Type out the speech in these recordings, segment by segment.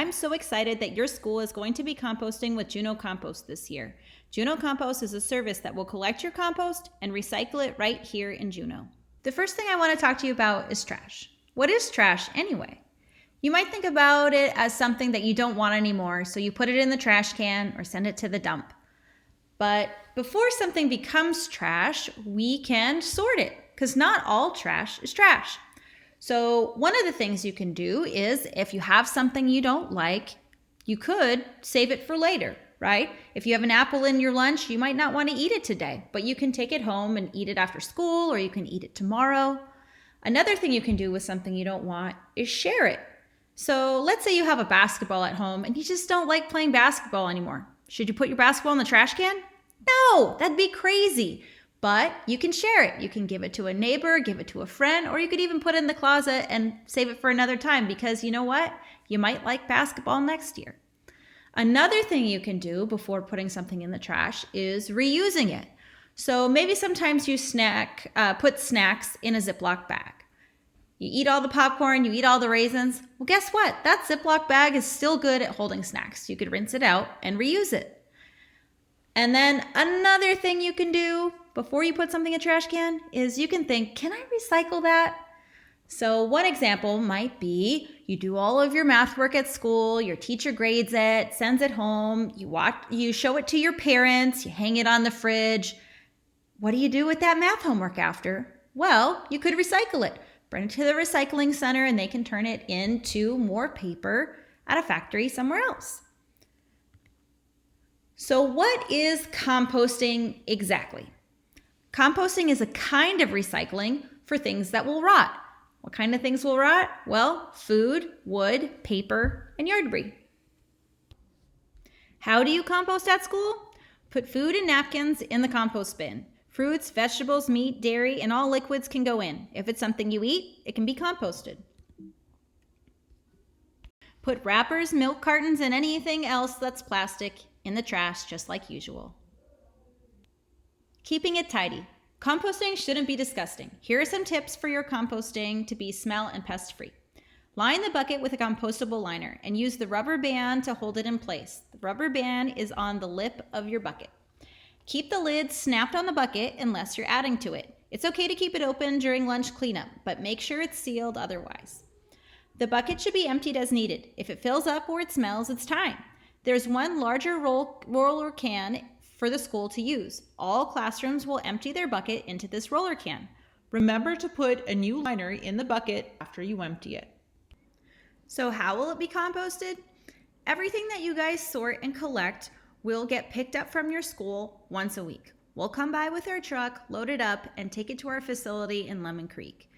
I'm so excited that your school is going to be composting with Juno Compost this year. Juno Compost is a service that will collect your compost and recycle it right here in Juno. The first thing I want to talk to you about is trash. What is trash anyway? You might think about it as something that you don't want anymore, so you put it in the trash can or send it to the dump. But before something becomes trash, we can sort it, because not all trash is trash. So one of the things you can do is, if you have something you don't like, you could save it for later, right? If you have an apple in your lunch, you might not want to eat it today, but you can take it home and eat it after school, or you can eat it tomorrow. Another thing you can do with something you don't want is share it. So let's say you have a basketball at home and you just don't like playing basketball anymore. Should you put your basketball in the trash can? No, that'd be crazy. But you can share it. You can give it to a neighbor, give it to a friend, or you could even put it in the closet and save it for another time, because you know what? You might like basketball next year. Another thing you can do before putting something in the trash is reusing it. So maybe sometimes you put snacks in a Ziploc bag. You eat all the popcorn, you eat all the raisins. Well, guess what? That Ziploc bag is still good at holding snacks. You could rinse it out and reuse it. And then another thing you can do before you put something in a trash can is you can think, can I recycle that? So one example might be you do all of your math work at school, your teacher grades it, sends it home, you show it to your parents, you hang it on the fridge. What do you do with that math homework after? Well, you could recycle it. Bring it to the recycling center and they can turn it into more paper at a factory somewhere else. So what is composting exactly? Composting is a kind of recycling for things that will rot. What kind of things will rot? Well, food, wood, paper, and yard debris. How do you compost at school? Put food and napkins in the compost bin. Fruits, vegetables, meat, dairy, and all liquids can go in. If it's something you eat, it can be composted. Put wrappers, milk cartons, and anything else that's plastic in the trash just like usual. Keeping it tidy. Composting shouldn't be disgusting. Here are some tips for your composting to be smell and pest free. Line the bucket with a compostable liner and use the rubber band to hold it in place. The rubber band is on the lip of your bucket. Keep the lid snapped on the bucket unless you're adding to it. It's okay to keep it open during lunch cleanup, but make sure it's sealed otherwise. The bucket should be emptied as needed. If it fills up or it smells, it's time. There's one larger roller can for the school to use. All classrooms will empty their bucket into this roller can. Remember to put a new liner in the bucket after you empty it. So how will it be composted? Everything that you guys sort and collect will get picked up from your school once a week. We'll come by with our truck, load it up, and take it to our facility in Lemon Creek.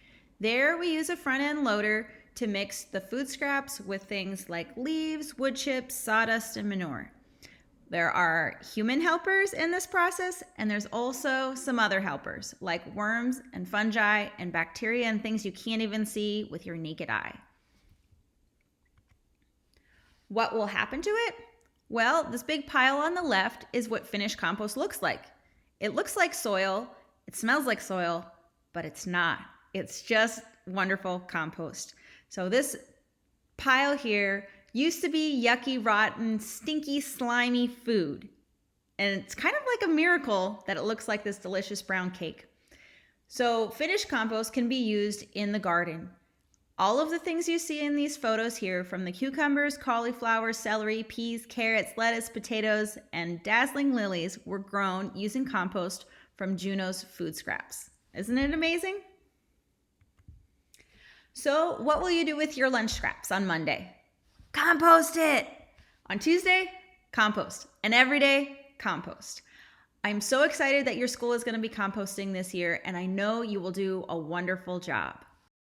There we use a front-end loader to mix the food scraps with things like leaves, wood chips, sawdust, and manure. There are human helpers in this process, and there's also some other helpers like worms and fungi and bacteria and things you can't even see with your naked eye. What will happen to it? Well, this big pile on the left is what finished compost looks like. It looks like soil, it smells like soil, but it's not. It's just wonderful compost. So this pile here used to be yucky, rotten, stinky, slimy food. And it's kind of like a miracle that it looks like this delicious brown cake. So finished compost can be used in the garden. All of the things you see in these photos here, from the cucumbers, cauliflower, celery, peas, carrots, lettuce, potatoes, and dazzling lilies, were grown using compost from Juno's food scraps. Isn't it amazing? So what will you do with your lunch scraps on Monday? Compost it! On Tuesday, compost. And every day, compost. I'm so excited that your school is going to be composting this year, and I know you will do a wonderful job.